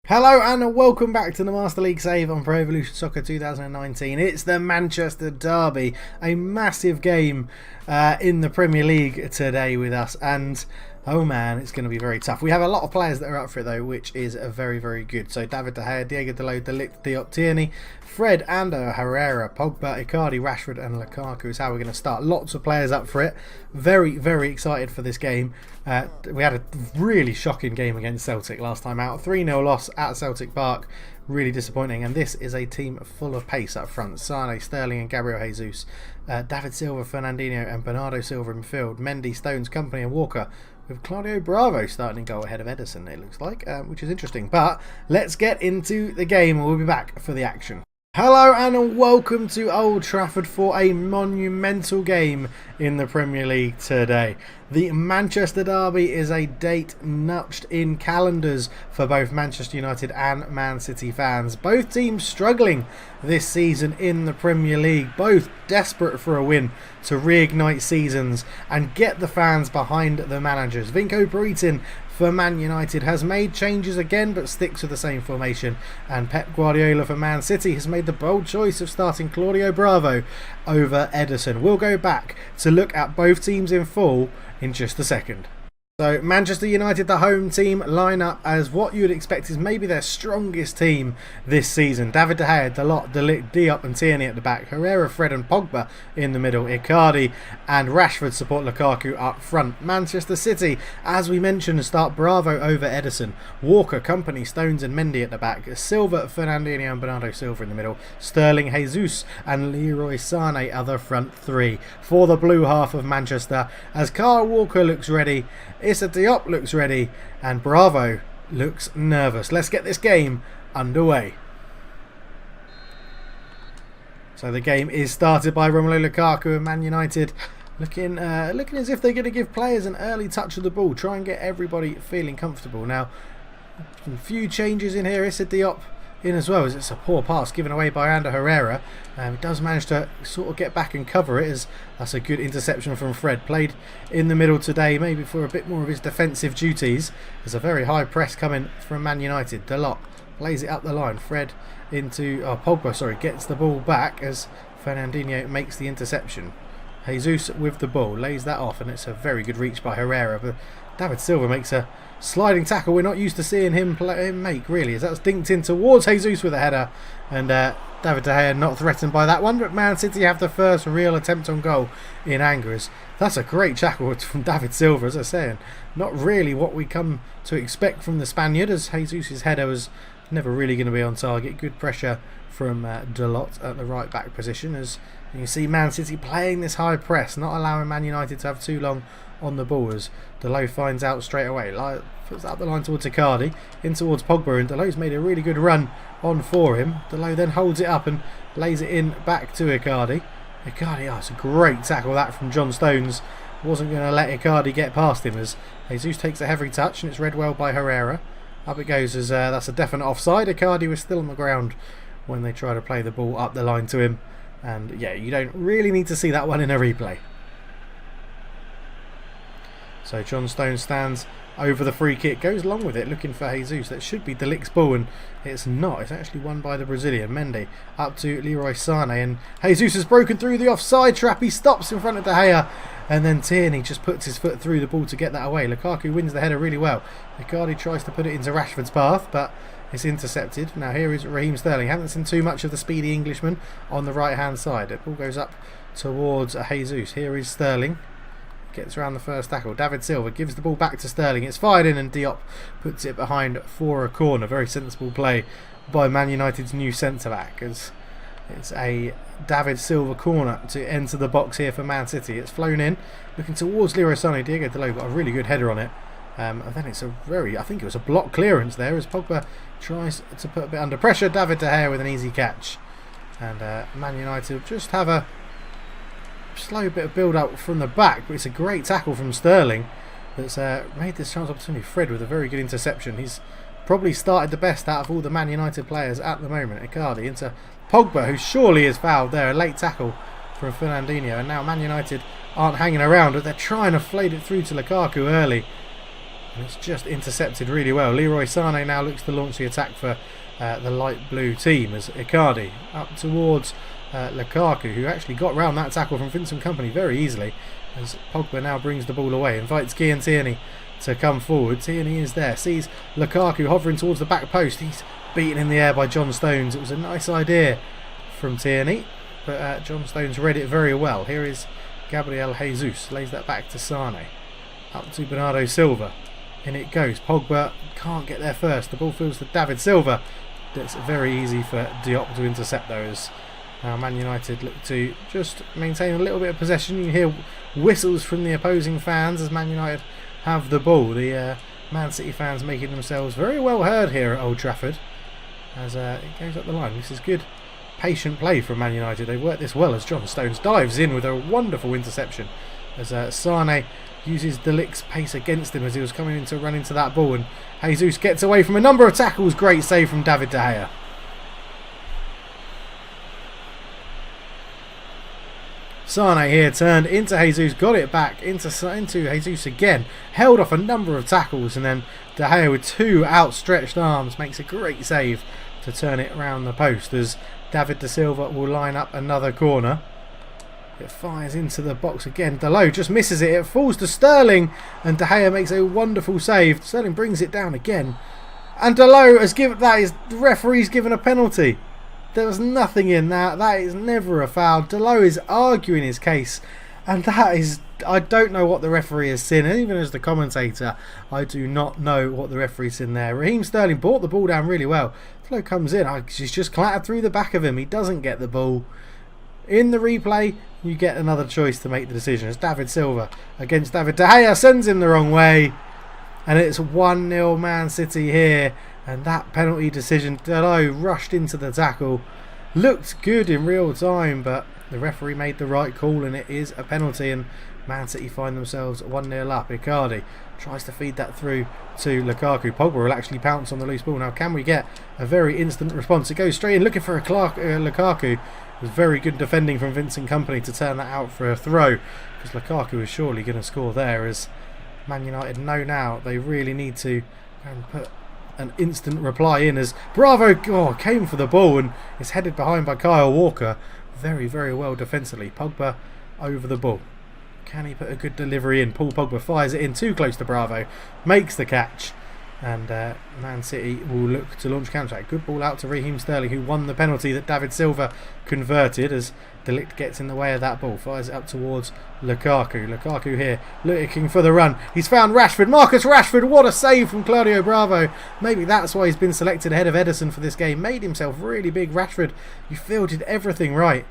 Hello and welcome back to the Master League save on Pro Evolution Soccer 2019. It's the Manchester Derby, a massive game in the Premier League today with us, and oh man, it's going to be very tough. We have a lot of players that are up for it though, which is very, very good. So David De Gea, Diego Dalot, De Ligt, Diop, Tierney, Fred, Ander, Herrera, Pogba, Icardi, Rashford and Lukaku is how we're going to start. Lots of players up for it. Very, very excited for this game. We had a really shocking game against Celtic last time out. 3-0 loss at Celtic Park. Really disappointing. And this is a team full of pace up front. Sane, Sterling and Gabriel Jesus. David Silva, Fernandinho and Bernardo Silva in midfield. Mendy, Stones, Company and Walker. With Claudio Bravo starting to go ahead of Ederson, it looks like, which is interesting. But let's get into the game and we'll be back for the action. Hello and welcome to Old Trafford for a monumental game in the Premier League today. The Manchester Derby is a date notched in calendars for both Manchester United and Man City fans. Both teams struggling this season in the Premier League, both desperate for a win to reignite seasons and get the fans behind the managers. Vinko Britin for Man United has made changes again but sticks with the same formation, and Pep Guardiola for Man City has made the bold choice of starting Claudio Bravo over Ederson. We'll go back to look at both teams in full in just a second. So Manchester United, the home team, line up as what you would expect is maybe their strongest team this season. David De Gea, Dalot, De Ligt, Diop and Tierney at the back. Herrera, Fred and Pogba in the middle. Icardi and Rashford support Lukaku up front. Manchester City, as we mentioned, start Bravo over Ederson. Walker, Company, Stones and Mendy at the back. Silva, Fernandinho and Bernardo Silva in the middle. Sterling, Jesus and Leroy Sane are the front three. For the blue half of Manchester, as Kyle Walker looks ready, Issa Diop looks ready and Bravo looks nervous. Let's get this game underway. So the game is started by Romelu Lukaku and Man United looking as if they're going to give players an early touch of the ball, try and get everybody feeling comfortable. Now, some few changes in here. Issa Diop in as well, as it's a poor pass given away by Ander Herrera. He does manage to sort of get back and cover it, as that's a good interception from Fred. Played in the middle today, maybe for a bit more of his defensive duties. There's a very high press coming from Man United. Dalot plays it up the line. Fred into Pogba, gets the ball back as Fernandinho makes the interception. Jesus with the ball lays that off, and it's a very good reach by Herrera, but David Silva makes a sliding tackle we're not used to seeing him make, really, as that's dinked in towards Jesus with a header, and David De Gea not threatened by that one, but Man City have the first real attempt on goal in anger. That's a great tackle from David Silva, as I was saying. Not really what we come to expect from the Spaniard, as Jesus' header was never really going to be on target. Good pressure from Dalot at the right back position, as you see Man City playing this high press, not allowing Man United to have too long on the ball, as Dalot finds out straight away, puts out the line towards Icardi, in towards Pogba, and Dalot's made a really good run on for him. Dalot then holds it up and lays it in back to Icardi. It's a great tackle that from John Stones. Wasn't going to let Icardi get past him, as Jesus takes a heavy touch and it's read well by Herrera. Up it goes, as that's a definite offside. Icardi was still on the ground when they try to play the ball up the line to him, and yeah, you don't really need to see that one in a replay. So John Stones stands over the free kick, goes along with it, looking for Jesus. That should be De Ligt's ball, and it's not. It's actually won by the Brazilian. Mendy up to Leroy Sane, and Jesus has broken through the offside trap. He stops in front of De Gea, and then Tierney just puts his foot through the ball to get that away. Lukaku wins the header really well. Icardi tries to put it into Rashford's path, but it's intercepted. Now here is Raheem Sterling. Haven't seen too much of the speedy Englishman on the right hand side. The ball goes up towards Jesus. Here is Sterling. Gets around the first tackle. David Silva gives the ball back to Sterling. It's fired in and Diop puts it behind for a corner. Very sensible play by Man United's new centre-back, as it's a David Silva corner to enter the box here for Man City. It's flown in, looking towards Leroy Sane. Diego Dalot got a really good header on it. And then it's I think it was a block clearance there, as Pogba tries to put a bit under pressure. David De Gea with an easy catch. And Man United just have a slow bit of build up from the back, but it's a great tackle from Sterling that's made this chance opportunity. Fred with a very good interception. He's probably started the best out of all the Man United players at the moment. Icardi into Pogba, who surely is fouled there. A late tackle from Fernandinho, and now Man United aren't hanging around, but they're trying to fade it through to Lukaku early. And it's just intercepted really well. Leroy Sané now looks to launch the attack for the light blue team as Icardi up towards Lukaku, who actually got round that tackle from Vincent Kompany very easily, as Pogba now brings the ball away, invites Kian Tierney to come forward. Tierney is there, sees Lukaku hovering towards the back post. He's beaten in the air by John Stones. It was a nice idea from Tierney, but John Stones read it very well. Here is Gabriel Jesus, lays that back to Sané, up to Bernardo Silva. In it goes. Pogba can't get there first. The ball falls to David Silva. It's very easy for Diop to intercept those. Now Man United look to just maintain a little bit of possession. You can hear whistles from the opposing fans as Man United have the ball. The Man City fans making themselves very well heard here at Old Trafford as it goes up the line. This is good patient play from Man United. They've worked this well as John Stones dives in with a wonderful interception as Sané uses De Ligt's pace against him as he was coming in to run into that ball, and Jesus gets away from a number of tackles. Great save from David De Gea. Sané here turned into Jesus, got it back into Jesus again, held off a number of tackles, and then De Gea with two outstretched arms makes a great save to turn it around the post as David Da Silva will line up another corner. It fires into the box again. Dalot just misses it. It falls to Sterling, and De Gea makes a wonderful save. Sterling brings it down again, and Dalot has given the referee's given a penalty. There was nothing in that. That is never a foul. Dalot is arguing his case, and that is, I don't know what the referee has seen. And even as the commentator, I do not know what the referee's seen there. Raheem Sterling brought the ball down really well. Dalot comes in. He's just clattered through the back of him. He doesn't get the ball. In the replay, you get another choice to make the decision. As David Silva against David De Gea sends him the wrong way. And it's 1-0 Man City here. And that penalty decision, Dalot rushed into the tackle. Looked good in real time, but the referee made the right call and it is a penalty. And Man City find themselves 1-0 up. Icardi tries to feed that through to Lukaku. Pogba will actually pounce on the loose ball. Now, can we get a very instant response? It goes straight in looking for Lukaku. It was very good defending from Vincent Kompany to turn that out for a throw, because Lukaku is surely going to score there, as Man United know now they really need to go and put an instant reply in, as Bravo came for the ball and is headed behind by Kyle Walker. Very, very well defensively. Pogba over the ball. Can he put a good delivery in? Paul Pogba fires it in too close to Bravo, makes the catch, and Man City will look to launch counter-attack. Good ball out to Raheem Sterling, who won the penalty that David Silva converted, as De Ligt gets in the way of that ball. Fires it up towards Lukaku. Lukaku here looking for the run. He's found Rashford. Marcus Rashford, what a save from Claudio Bravo. Maybe that's why he's been selected ahead of Ederson for this game. Made himself really big. Rashford, you fielded everything right,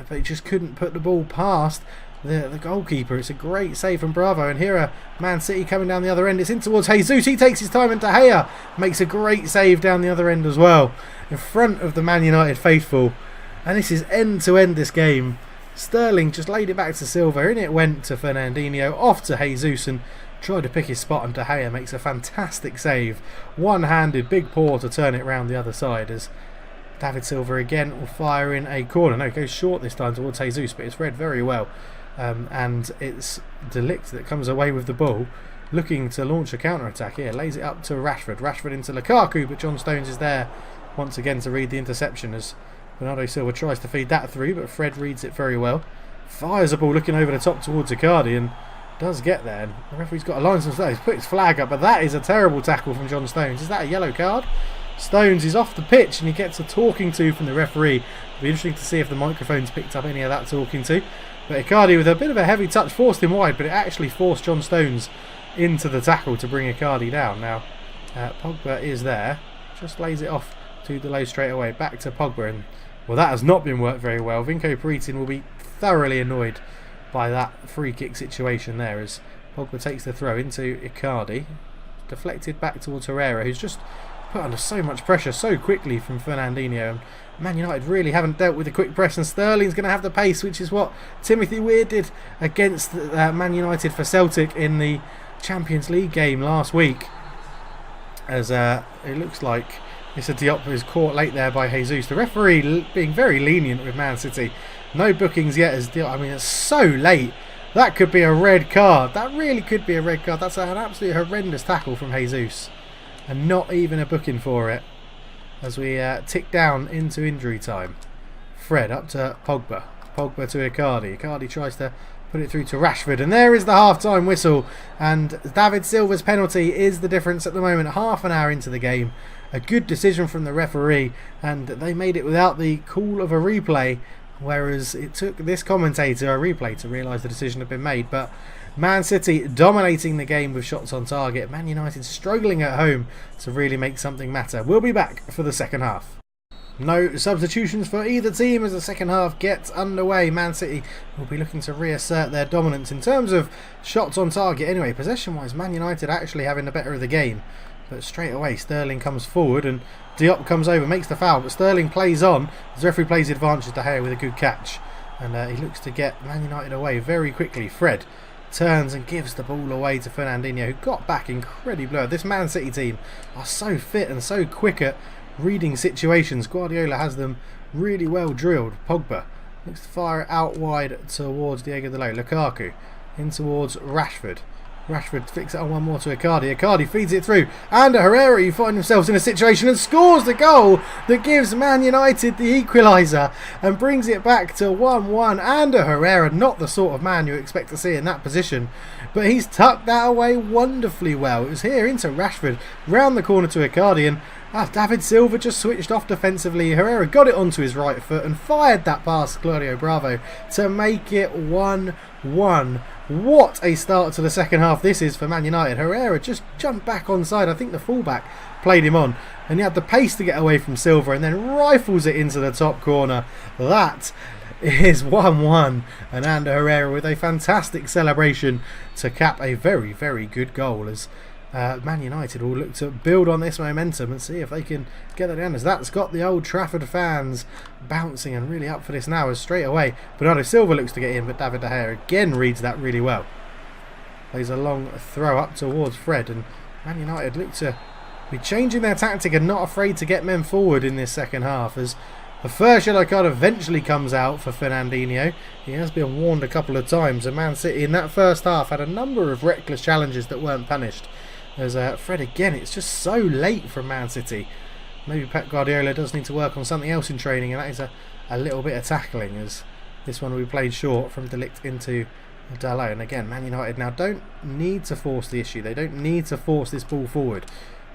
but he just couldn't put the ball past the goalkeeper. It's a great save from Bravo, and here are Man City coming down the other end. It's in towards Jesus. He takes his time, and De Gea makes a great save down the other end as well, in front of the Man United faithful. And this is end to end this game. Sterling just laid it back to Silva, in it went to Fernandinho, off to Jesus, and tried to pick his spot, and De Gea makes a fantastic save, one-handed, big paw to turn it round the other side, as David Silva again will fire in a corner. No, it goes short this time towards Jesus, but it's read very well. And it's De Ligt that comes away with the ball, looking to launch a counter-attack here. Lays it up to Rashford. Rashford into Lukaku, but John Stones is there once again to read the interception, as Bernardo Silva tries to feed that through, but Fred reads it very well. Fires a ball looking over the top towards Icardi, and does get there. And the referee's got a line some stuff. He's put his flag up, but that is a terrible tackle from John Stones. Is that a yellow card? Stones is off the pitch, and he gets a talking to from the referee. It'll be interesting to see if the microphones picked up any of that talking to. But Icardi, with a bit of a heavy touch, forced him wide, but it actually forced John Stones into the tackle to bring Icardi down. Now, Pogba is there, just lays it off to Dalot straight away, back to Pogba, and well, that has not been worked very well. Vinko Peritin will be thoroughly annoyed by that free kick situation there, as Pogba takes the throw into Icardi, deflected back towards Herrera, who's just put under so much pressure so quickly from Fernandinho. And Man United really haven't dealt with the quick press, and Sterling's going to have the pace, which is what Timothy Weir did against Man United for Celtic in the Champions League game last week, as it looks like Issa Diop is caught late there by Jesus. The referee being very lenient with Man City. No bookings yet, as Diop, I mean, it's so late That could be a red card. That really could be a red card. That's an absolutely horrendous tackle from Jesus. And not even a booking for it. As we tick down into injury time. Fred up to Pogba. Pogba to Icardi. Icardi tries to put it through to Rashford. And there is the half-time whistle. And David Silva's penalty is the difference at the moment. Half an hour into the game. A good decision from the referee. And they made it without the call of a replay. Whereas it took this commentator a replay to realise the decision had been made. But Man City dominating the game with shots on target. Man United struggling at home to really make something matter. We'll be back for the second half. No substitutions for either team as the second half gets underway. Man City will be looking to reassert their dominance in terms of shots on target. Anyway, possession-wise, Man United actually having the better of the game. But straight away, Sterling comes forward and Diop comes over, makes the foul. But Sterling plays on. The referee plays the advantage to De Gea with a good catch. And he looks to get Man United away very quickly. Fred turns and gives the ball away to Fernandinho, who got back incredibly low. This Man City team are so fit and so quick at reading situations. Guardiola has them really well drilled. Pogba looks to fire it out wide towards Diego Dalot. Lukaku in towards Rashford. Rashford flicks it on one more to Icardi. Icardi feeds it through. And Herrera, you find themselves in a situation and scores the goal that gives Man United the equaliser and brings it back to 1-1. And Herrera, not the sort of man you expect to see in that position, but he's tucked that away wonderfully well. It was here into Rashford, round the corner to Icardi, and David Silva just switched off defensively. Herrera got it onto his right foot and fired that past Claudio Bravo to make it 1-1. What a start to the second half this is for Man United. Herrera just jumped back onside. I think the fullback played him on. And he had the pace to get away from Silva and then rifles it into the top corner. That is 1-1. And Ander Herrera with a fantastic celebration to cap a very, very good goal as Man United will look to build on this momentum and see if they can get that down, as that's got the Old Trafford fans bouncing and really up for this now, as straight away Bernardo Silva looks to get in, but David De Gea again reads that really well. Plays a long throw up towards Fred, and Man United look to be changing their tactic and not afraid to get men forward in this second half, as the first yellow card eventually comes out for Fernandinho. He has been warned a couple of times, and Man City in that first half had a number of reckless challenges that weren't punished. There's Fred again. It's just so late from Man City. Maybe Pep Guardiola does need to work on something else in training, and that is a little bit of tackling, as this one will be played short from De Ligt into Dalot. And again, Man United now don't need to force the issue. They don't need to force this ball forward,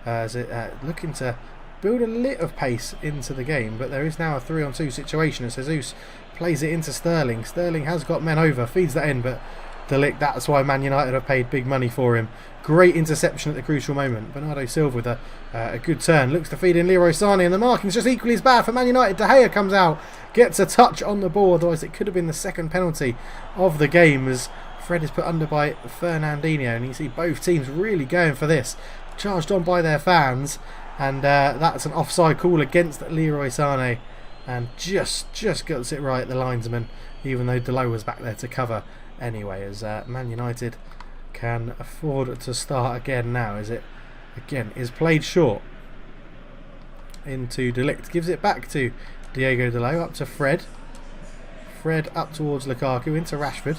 as it looking to build a lit of pace into the game. But there is now a 3-on-2 situation as Jesus plays it into Sterling. Sterling has got men over, feeds that in, but De Ligt, that's why Man United have paid big money for him. Great interception at the crucial moment. Bernardo Silva with a good turn. Looks to feed in Leroy Sané, and the marking's just equally as bad for Man United. De Gea comes out, gets a touch on the ball, otherwise it could have been the second penalty of the game, as Fred is put under by Fernandinho, and you see both teams really going for this. Charged on by their fans, and that's an offside call against Leroy Sané, and just gets it right, the linesman, even though Dalot was back there to cover anyway, as Man United can afford to start again now, as it again is played short into De Ligt, gives it back to Diego Dalot, up to Fred up towards Lukaku, into Rashford.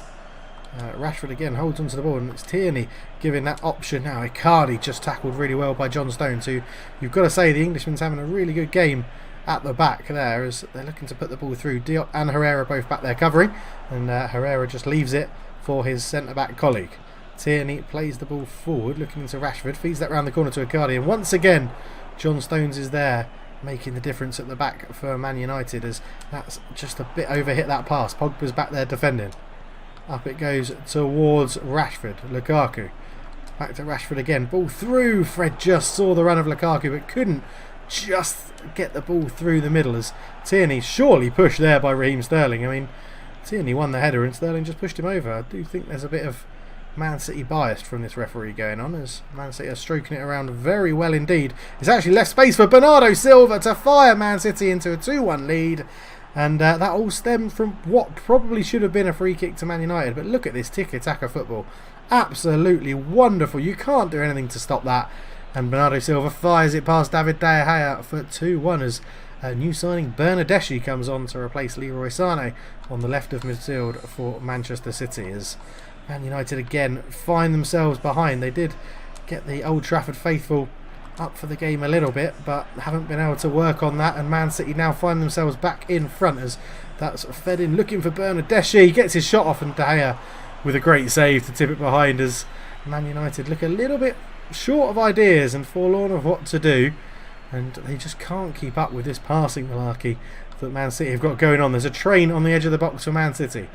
Rashford again holds onto the ball, and it's Tierney giving that option now. Icardi just tackled really well by John Stones, who you've got to say the Englishman's having a really good game at the back there, as they're looking to put the ball through. Diop and Herrera both back there covering, and Herrera just leaves it for his centre-back colleague. Tierney plays the ball forward, looking into Rashford, feeds that round the corner to Icardi, and once again John Stones is there making the difference at the back for Man United, as that's just a bit overhit that pass. Pogba's back there defending. Up it goes towards Rashford. Lukaku back to Rashford again, ball through. Fred just saw the run of Lukaku but couldn't just get the ball through the middle, as Tierney surely pushed there by Raheem Sterling. I mean, Tierney won the header and Sterling just pushed him over. I do think there's a bit of Man City biased from this referee going on, as Man City are stroking it around very well indeed. It's actually left space for Bernardo Silva to fire Man City into a 2-1 lead, and that all stemmed from what probably should have been a free kick to Man United. But look at this tiki-taka football, absolutely wonderful. You can't do anything to stop that, and Bernardo Silva fires it past David De Gea for 2-1, as New signing Bernardeschi comes on to replace Leroy Sané on the left of midfield for Manchester City, as Man United again find themselves behind. They did get the Old Trafford faithful up for the game a little bit, but haven't been able to work on that, and Man City now find themselves back in front as that's fed in, looking for Bernardeschi. He gets his shot off, and De Gea with a great save to tip it behind, as Man United look a little bit short of ideas and forlorn of what to do, and they just can't keep up with this passing malarkey that Man City have got going on. There's a train on the edge of the box for Man City.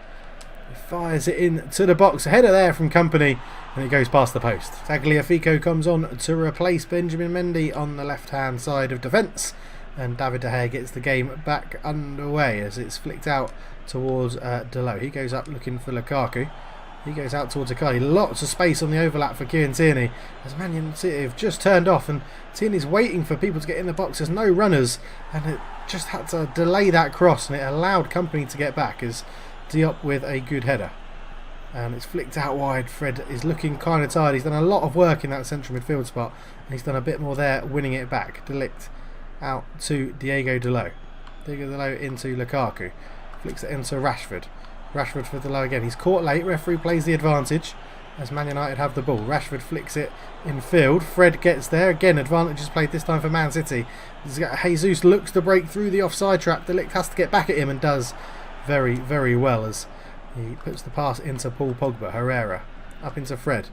He fires it in to the box, a header there from Company, and it goes past the post. Tagliafico comes on to replace Benjamin Mendy on the left hand side of defence, and David De Gea gets the game back underway as it's flicked out towards Delot. He goes up looking for Lukaku. He goes out towards Icardi. Lots of space on the overlap for Kieran Tierney, as Man United have just turned off, and Tierney's waiting for people to get in the box. There's no runners, and it just had to delay that cross, and it allowed Company to get back as Diop with a good header. And it's flicked out wide. Fred is looking kind of tired. He's done a lot of work in that central midfield spot, and he's done a bit more there, winning it back. De Ligt out to Diego Dalot. Diego Dalot into Lukaku. Flicks it into Rashford. Rashford for Dalot again. He's caught late. Referee plays the advantage as Man United have the ball. Rashford flicks it in field. Fred gets there. Again, advantage is played this time for Man City. Jesus looks to break through the offside trap. De Ligt has to get back at him and does very, very well as he puts the pass into Paul Pogba. Herrera up into Fred.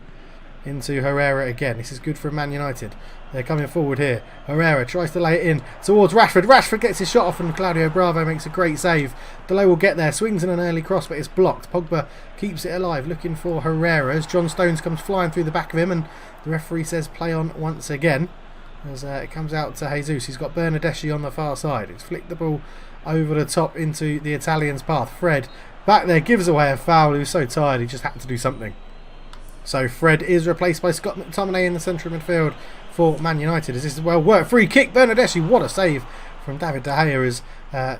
Into Herrera again. This is good for Man United. They're coming forward here. Herrera tries to lay it in towards Rashford. Rashford gets his shot off, and Claudio Bravo makes a great save. Delay will get there. Swings in an early cross, but it's blocked. Pogba keeps it alive, looking for Herrera as John Stones comes flying through the back of him, and the referee says play on once again as it comes out to Jesus. He's got Bernardeschi on the far side. He's flicked the ball over the top into the Italian's path. Fred back there gives away a foul. He was so tired he just had to do something. So Fred is replaced by Scott McTominay in the central midfield for Man United. As this is well worked. Free kick. Bernardeschi. What a save from David De Gea as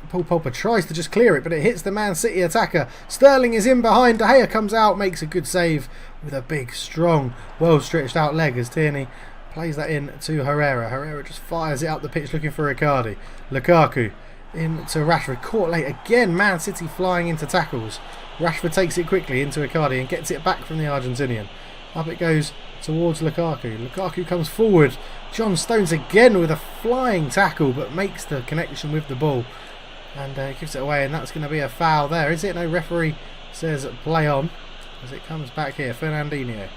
Paul Pogba tries to just clear it, but it hits the Man City attacker. Sterling is in behind. De Gea comes out, makes a good save with a big, strong, well stretched out leg as Tierney plays that in to Herrera. Herrera just fires it up the pitch looking for Icardi. Lukaku into Rashford. Caught late again. Man City flying into tackles. Rashford takes it quickly into Icardi and gets it back from the Argentinian. Up it goes towards Lukaku. Lukaku comes forward. John Stones again with a flying tackle, but makes the connection with the ball and gives it away, and that's going to be a foul there, is it? No, referee says play on as it comes back here. Fernandinho.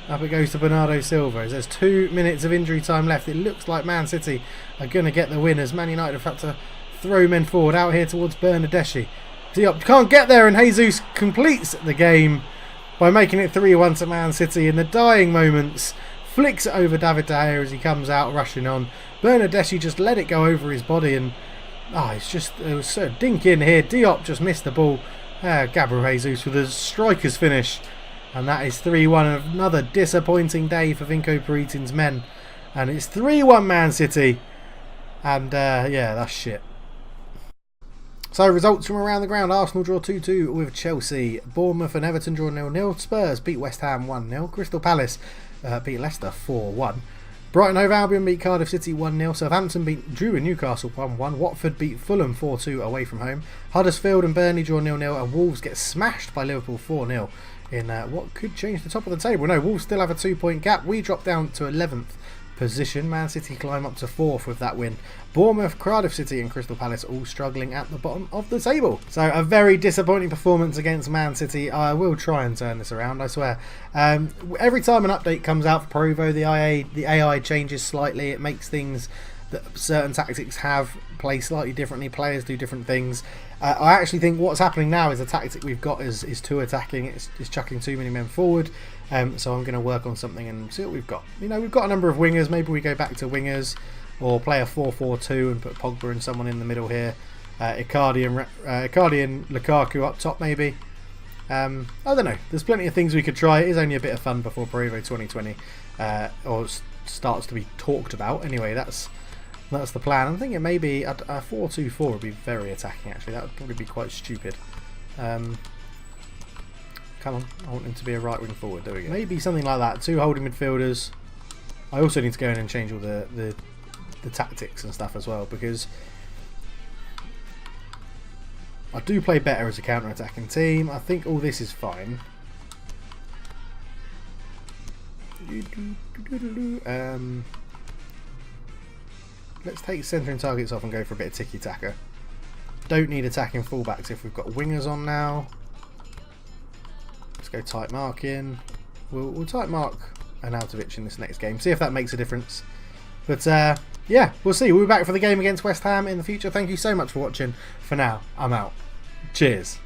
Up it goes to Bernardo Silva as there's 2 minutes of injury time left. It looks like Man City are going to get the win as Man United have had to throw men forward out here towards Bernardeschi. Diop can't get there, and Jesus completes the game by making it 3-1 to Man City in the dying moments. Flicks it over David De Gea as he comes out rushing on. Bernardeschi just let it go over his body, and it was so dink in here. Diop just missed the ball. Gabriel Jesus with a striker's finish, and that is 3-1. Another disappointing day for Vinko Peritin's men, and it's 3-1 Man City, and yeah, that's shit. So results from around the ground. Arsenal draw 2-2 with Chelsea. Bournemouth and Everton draw 0-0. Spurs beat West Ham 1-0. Crystal Palace beat Leicester 4-1. Brighton Hove Albion beat Cardiff City 1-0. Southampton drew in Newcastle 1-1. Watford beat Fulham 4-2 away from home. Huddersfield and Burnley draw 0-0. And Wolves get smashed by Liverpool 4-0 in what could change the top of the table. No, Wolves still have a 2-point gap. We drop down to 11th position. Man City climb up to 4th with that win. Bournemouth, Cardiff City and Crystal Palace all struggling at the bottom of the table. So a very disappointing performance against Man City. I will try and turn this around, I swear. Every time an update comes out for Provo, the AI changes slightly. It makes things that certain tactics have play slightly differently. Players do different things. I actually think what's happening now is the tactic we've got is too attacking. It's chucking too many men forward. So I'm going to work on something and see what we've got. You know, we've got a number of wingers. Maybe we go back to wingers or play a 4-4-2 and put Pogba and someone in the middle here. Icardi and Lukaku up top maybe. I don't know. There's plenty of things we could try. It is only a bit of fun before Provo 2020 starts to be talked about. Anyway, that's the plan. I'm thinking maybe a 4-2-4 would be very attacking actually. That would probably be quite stupid. Come on, I want him to be a right wing forward. There we go. Maybe something like that. 2 holding midfielders. I also need to go in and change all the tactics and stuff as well, because I do play better as a counter-attacking team. I think all this is fine. Let's take centering targets off and go for a bit of tiki-taka. Don't need attacking fullbacks if we've got wingers on now. Let's go tight marking. We'll tight mark Arnautovic in this next game. See if that makes a difference. But yeah, we'll see. We'll be back for the game against West Ham in the future. Thank you so much for watching. For now, I'm out. Cheers.